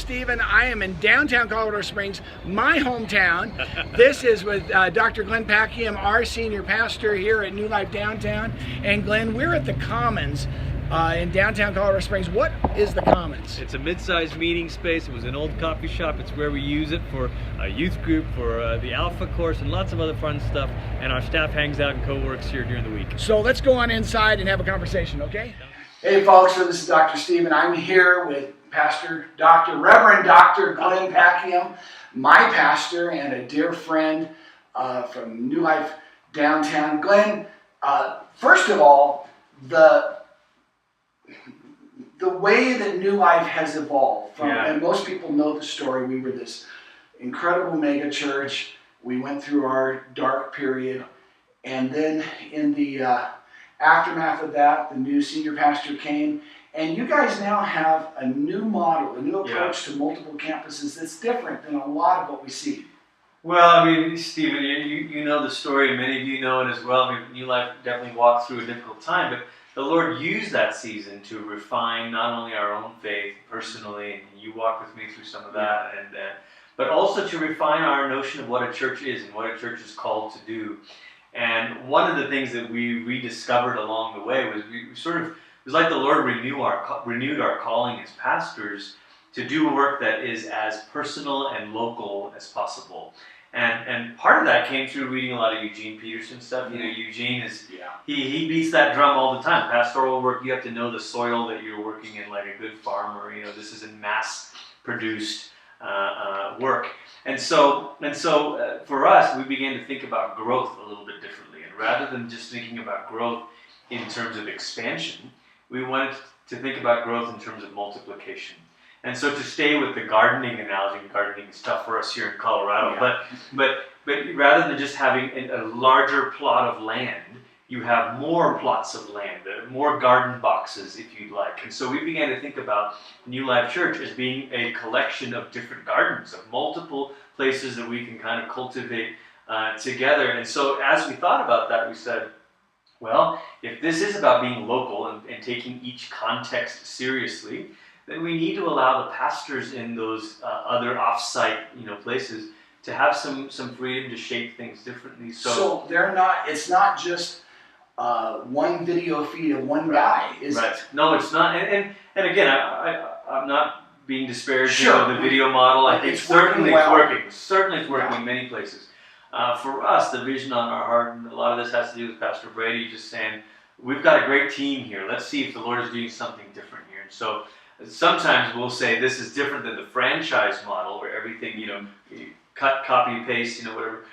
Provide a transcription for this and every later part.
Stephen. I am in downtown Colorado Springs, my hometown. This is with Dr. Glenn Packiam, our senior pastor here at New Life Downtown. And Glenn, we're at the Commons in downtown Colorado Springs. What is the Commons? It's a mid-sized meeting space. It was an old coffee shop. It's where we use it for a youth group, for the Alpha course, and lots of other fun stuff. And our staff hangs out and co-works here during the week. So let's go on inside and have a conversation, okay? Hey folks, so this is Dr. Stephen. I'm here with Pastor Reverend Dr. Glenn Packiam, my pastor and a dear friend from New Life Downtown. Glenn, first of all, the way that New Life has evolved, and most people know the story. We were this incredible mega church. We went through our dark period, and then in the aftermath of that, the new senior pastor came, and you guys now have a new model, a new approach to multiple campuses that's different than a lot of what we see. Well, I mean, Stephen, you know the story, and many of you know it as well. I mean, New Life definitely walked through a difficult time, but the Lord used that season to refine not only our own faith personally, and you walked with me through some of that, but also to refine our notion of what a church is and what a church is called to do. And one of the things that we rediscovered along the way was it was like the Lord renewed our calling as pastors to do work that is as personal and local as possible. And part of that came through reading a lot of Eugene Peterson stuff. You know, Eugene is, he beats that drum all the time. Pastoral work, you have to know the soil that you're working in like a good farmer. You know, this is a mass-produced work. And so for us, we began to think about growth a little bit differently. And rather than just thinking about growth in terms of expansion, we wanted to think about growth in terms of multiplication. And so to stay with the gardening analogy, gardening is tough for us here in Colorado, but rather than just having a larger plot of land, you have more plots of land, more garden boxes, if you'd like. And so we began to think about New Life Church as being a collection of different gardens, of multiple places that we can kind of cultivate together. And so as we thought about that, we said, well, if this is about being local and taking each context seriously, then we need to allow the pastors in those other off-site, places to have some freedom to shape things differently. So it's not just one video feed of one guy, is it? No, it's not. And again, I'm not being disparaging of the video model. I think certainly it's working. Certainly it's working in many places. For us, the vision on our heart, and a lot of this has to do with Pastor Brady just saying, we've got a great team here. Let's see if the Lord is doing something different here. And so sometimes we'll say this is different than the franchise model where everything, you cut, copy, paste, whatever.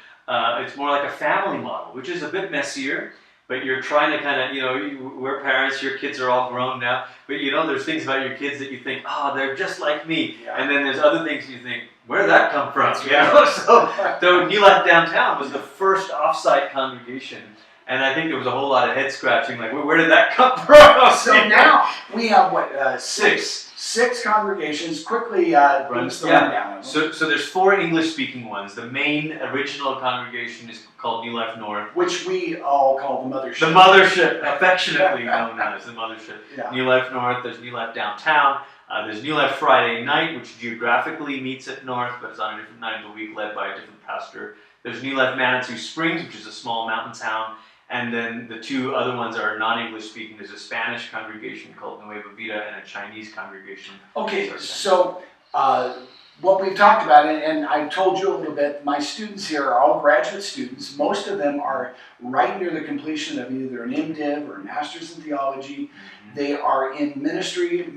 It's more like a family model, which is a bit messier, but you're trying to kind of, we're parents, your kids are all grown now, but there's things about your kids that you think, oh, they're just like me. Yeah. And then there's other things you think, where did that come from? So New Life Downtown was the first off-site congregation. And I think there was a whole lot of head scratching, like, where did that come from? So now we have, six congregations. Quickly runs the rundown. So there's 4 English-speaking ones. The main original congregation is called New Life North, which we all call the mothership. The mothership, affectionately known as the mothership. Yeah. New Life North. There's New Life Downtown. There's New Life Friday Night, which geographically meets at North, but it's on a different night of the week, led by a different pastor. There's New Life Manitou Springs, which is a small mountain town. And then the 2 other ones are non-English speaking. There's a Spanish congregation called Nueva Vida and a Chinese congregation. Okay, so what we've talked about, and I've told you a little bit, my students here are all graduate students. Most of them are right near the completion of either an MDiv or a Master's in Theology. Mm-hmm. They are in ministry.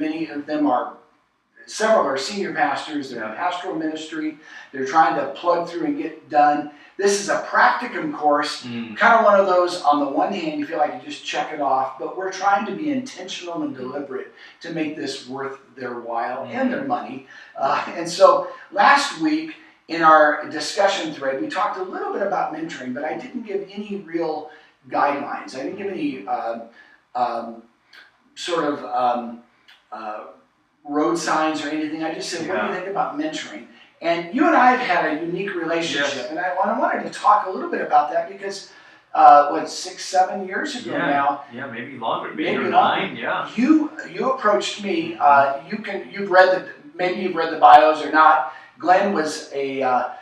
Several are senior pastors. They're in pastoral ministry. They're trying to plug through and get done. This is a practicum course, kind of one of those, on the one hand, you feel like you just check it off, but we're trying to be intentional and deliberate to make this worth their while and their money. And so last week, in our discussion thread, we talked a little bit about mentoring, but I didn't give any real guidelines. I didn't give any road signs or anything. I just said, what do you think about mentoring? And you and I have had a unique relationship, and I wanted to talk a little bit about that because, 6, 7 years ago now? Yeah, maybe longer, maybe 9. Yeah. You approached me. You've read the maybe you've read the bios or not. Glenn was a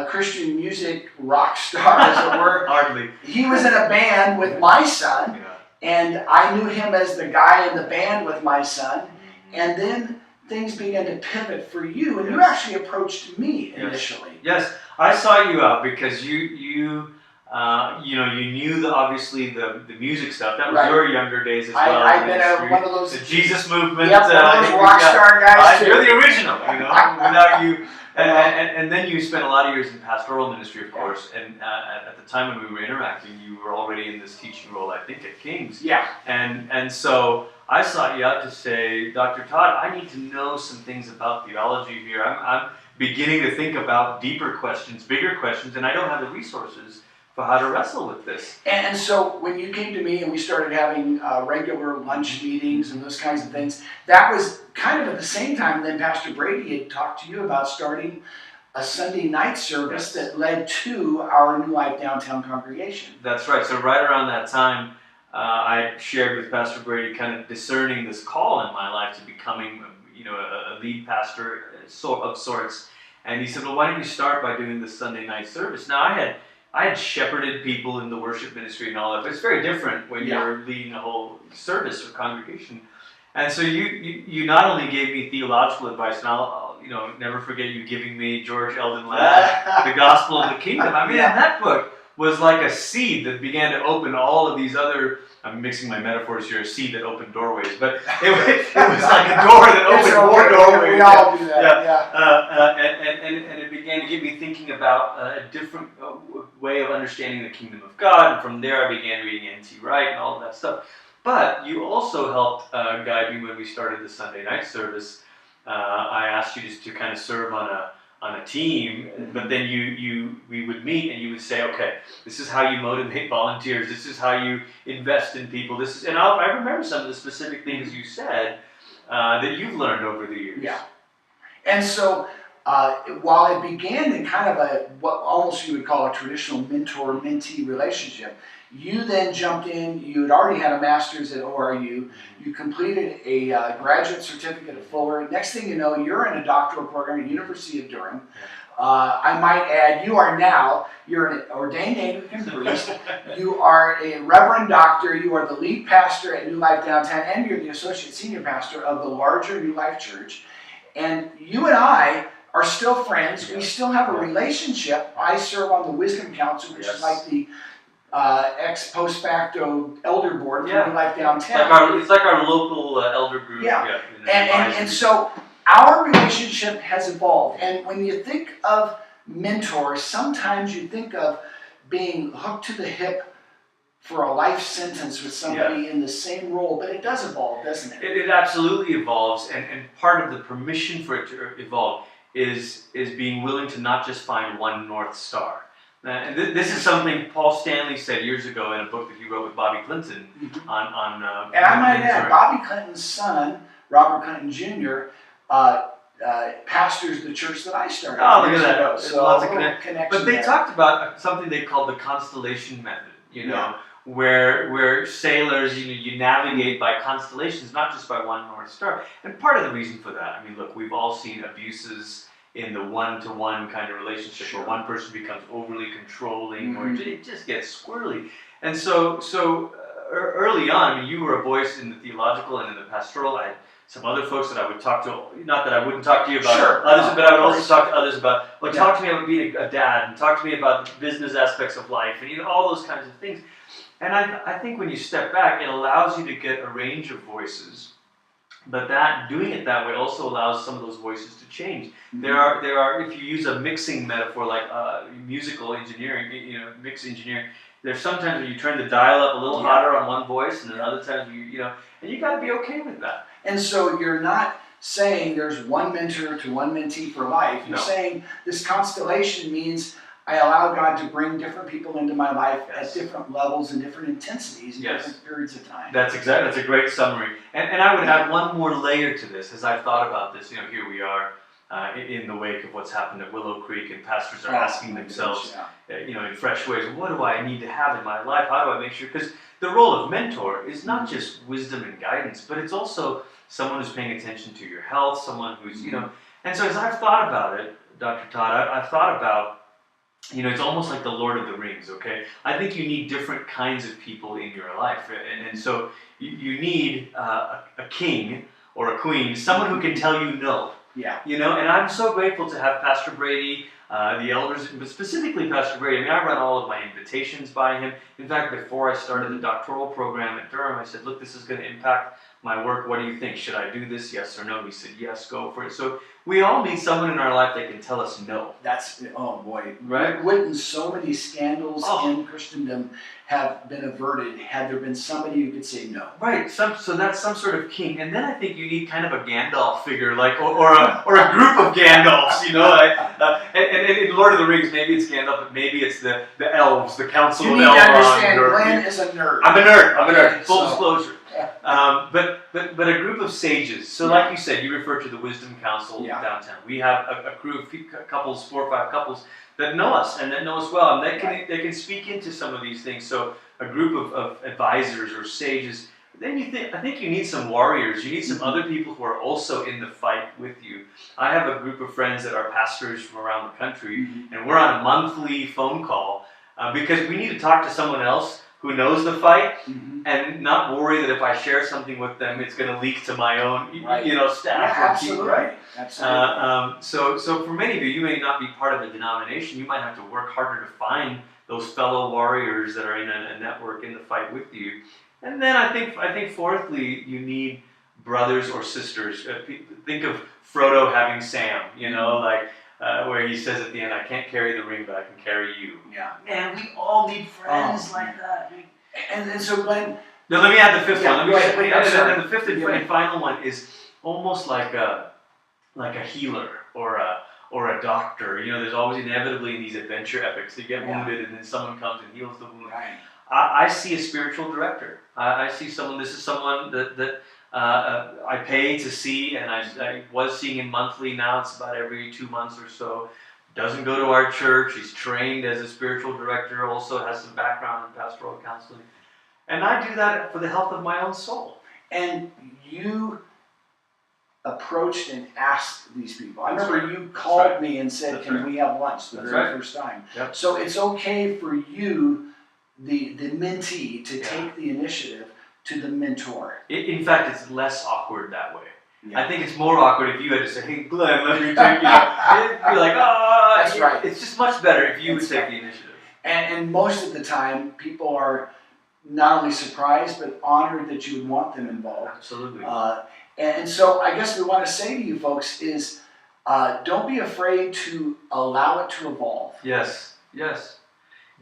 Christian music rock star, as it were. Hardly. He was in a band with my son, and I knew him as the guy in the band with my son. And then things began to pivot for you, and you actually approached me initially. Yes, I saw you out because you knew obviously the music stuff. That was your younger days as well. I've been one of those the Jesus movement. Yep, one of those rock star guys too. You're the original, without you. And then you spent a lot of years in pastoral ministry, of course. And at the time when we were interacting, you were already in this teaching role, I think, at King's. Yeah. And so I sought you out to say, Dr. Todd, I need to know some things about theology here. I'm beginning to think about deeper questions, bigger questions, and I don't have the resources for how to wrestle with this. And so when you came to me and we started having regular lunch meetings and those kinds of things, that was kind of at the same time then Pastor Brady had talked to you about starting a Sunday night service that led to our New Life Downtown congregation. That's right. So right around that time, I shared with Pastor Brady kind of discerning this call in my life to becoming a lead pastor of sorts. And he said, well, why don't you start by doing the Sunday night service? Now, I had shepherded people in the worship ministry and all that, but it's very different when you're leading a whole service or congregation. And so you not only gave me theological advice, and I'll never forget you giving me George Eldon Ladd, The Gospel of the Kingdom. I mean, and that book was like a seed that began to open all of these other, I'm mixing my metaphors here, a seed that opened doorways, but it was like a door that opened more doorways. We all do that, And it began to get me thinking about a different way of understanding the kingdom of God, and from there I began reading N.T. Wright and all of that stuff. But you also helped guide me when we started the Sunday night service. I asked you just to kind of serve on a team, but then we would meet and you would say, okay, this is how you motivate volunteers, this is how you invest in people, I remember some of the specific things you said that you've learned over the years. Yeah. And so while it began in kind of what almost you would call a traditional mentor-mentee relationship, you then jumped in, you had already had a master's at ORU, you completed a graduate certificate at Fuller. Next thing you know, you're in a doctoral program at University of Durham. I might add, you're an ordained Anglican priest, you are a reverend doctor, you are the lead pastor at New Life Downtown, and you're the associate senior pastor of the larger New Life Church. And you and I are still friends, we still have a relationship. I serve on the Wisdom Council, which is like the ex post facto elder board for New Life Downtown. It's like our local elder group. Yeah. And so our relationship has evolved. And when you think of mentors, sometimes you think of being hooked to the hip for a life sentence with somebody in the same role, but it does evolve, doesn't it? It absolutely evolves, and part of the permission for it to evolve is being willing to not just find one North Star. And this is something Paul Stanley said years ago in a book that he wrote with Bobby Clinton on and I might add, Bobby Clinton's son, Robert Clinton Jr., pastors the church that I started. Oh, look at that. So lots of connection. But they there. talked about something they called the constellation method, where sailors, you navigate by constellations, not just by one North Star. And part of the reason for that, I mean, look, we've all seen abuses in the one-to-one kind of relationship where one person becomes overly controlling or it just gets squirrely. And so early on, I mean, you were a voice in the theological and in the pastoral. I had some other folks that I would talk to, not that I wouldn't talk to you about others, but I would also talk to others about, talk to me about being a dad, and talk to me about the business aspects of life, and all those kinds of things. And I think when you step back, it allows you to get a range of voices, but doing it that way also allows some of those voices to change. There are if you use a mixing metaphor like musical engineering, mix engineering, there's sometimes when you turn the dial up a little hotter on one voice, and then other times and you got to be okay with that. And so you're not saying there's one mentor to one mentee for life. You're saying this constellation means I allow God to bring different people into my life at different levels and different intensities and different periods of time. That's a great summary. And I would add one more layer to this as I've thought about this. Here we are, in the wake of what's happened at Willow Creek, and pastors are asking themselves, in fresh ways, what do I need to have in my life? How do I make sure? Because the role of mentor is not just wisdom and guidance, but it's also someone who's paying attention to your health, someone who's, And so as I've thought about it, Dr. Todd, I've thought about, it's almost like the Lord of the Rings, okay? I think you need different kinds of people in your life. And so you need a king or a queen, someone who can tell you no. Yeah. And I'm so grateful to have Pastor Brady, the elders, but specifically Pastor Brady. I mean, I run all of my invitations by him. In fact, before I started the doctoral program at Durham, I said, look, this is going to impact my work. What do you think? Should I do this? Yes or no? He said, yes, go for it. So we all need someone in our life that can tell us no. That's, oh boy. Right? Wouldn't so many scandals in Christendom have been averted had there been somebody who could say no? Right. So that's some sort of king. And then I think you need kind of a Gandalf figure, like, or a group of Gandalfs, and in Lord of the Rings, maybe it's Gandalf, but maybe it's the elves, the Council of Elrond. You need to understand, Glenn is a nerd. I'm a nerd. Full disclosure. But a group of sages. So like you said, you referred to the Wisdom Council downtown. We have a crew of couples, 4 or 5 couples that know us and that know us well, and they can speak into some of these things. So a group of advisors or sages. Then I think you need some warriors. You need some other people who are also in the fight with you. I have a group of friends that are pastors from around the country, and we're on a monthly phone call because we need to talk to someone else who knows the fight and not worry that if I share something with them, it's going to leak to my own, staff. Yeah, absolutely. Absolutely. So for many of you, you may not be part of a denomination. You might have to work harder to find those fellow warriors that are in a network in the fight with you. And then I think fourthly, you need brothers or sisters. Think of Frodo having Sam, where he says at the end, I can't carry the ring, but I can carry you. Yeah. Man, we all need friends like that. And so, Glenn... No, let me add the fifth one. And the fifth and final one is almost like a healer or a doctor. There's always inevitably in these adventure epics, you get wounded and then someone comes and heals the wound. Right. I see a spiritual director. I see someone, this is someone that I pay to see, and I was seeing him monthly. Now it's about every 2 months or so. Doesn't go to our church. He's trained as a spiritual director, also has some background in pastoral counseling. And I do that for the health of my own soul. And you approached and asked these people. I remember you called me and said, can we have lunch the very first time? Yep. So it's okay for you, the mentee, to take the initiative to the mentor. In fact, it's less awkward that way. Yeah. I think it's more awkward if you had to say, hey, Glenn, let me take you. You're like, That's right. It's just much better if you would take the initiative. And most of the time, people are not only surprised, but honored that you would want them involved. Absolutely. And so I guess we want to say to you folks is, don't be afraid to allow it to evolve. Yes.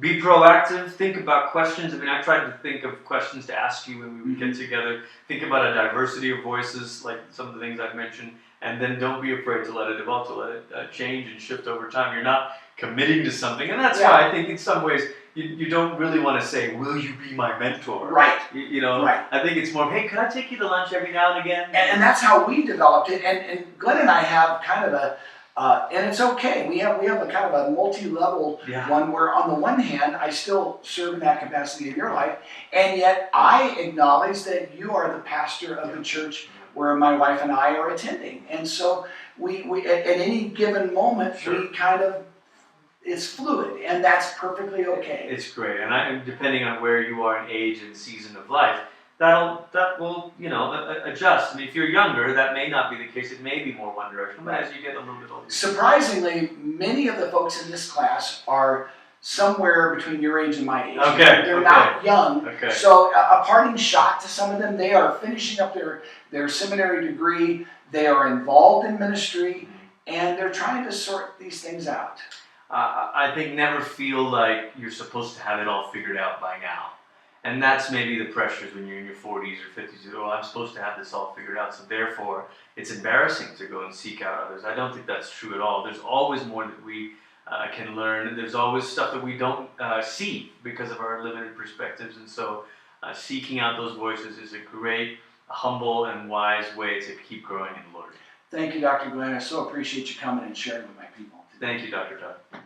Be proactive. Think about questions. I mean, I tried to think of questions to ask you when we would get together. Think about a diversity of voices, like some of the things I've mentioned, and then don't be afraid to let it develop, to let it change and shift over time. You're not committing to something, and that's why I think in some ways you don't really want to say, will you be my mentor? Right. Right. I think it's more, hey, could I take you to lunch every now and again? And that's how we developed it. And Glenn and I have kind of a, and it's okay. We have a kind of a multi-level one where on the one hand, I still serve in that capacity in your life, and yet I acknowledge that you are the pastor of the church where my wife and I are attending. And so we at any given moment, we kind of, it's fluid, and that's perfectly okay. It's great, and depending on where you are in age and season of life, that will adjust. I mean, if you're younger, that may not be the case. It may be more one direction, but as you get a little bit older. Surprisingly, many of the folks in this class are somewhere between your age and my age. Okay. They're not young. Okay. So a parting shot to some of them, they are finishing up their seminary degree, they are involved in ministry, and they're trying to sort these things out. I think never feel like you're supposed to have it all figured out by now. And that's maybe the pressures when you're in your 40s or 50s. Oh, I'm supposed to have this all figured out, so therefore it's embarrassing to go and seek out others. I don't think that's true at all. There's always more that we can learn. There's always stuff that we don't see because of our limited perspectives. And so seeking out those voices is a great, humble, and wise way to keep growing in the Lord. Thank you, Dr. Glenn. I so appreciate you coming and sharing with my people. Thank you, Dr. Todd.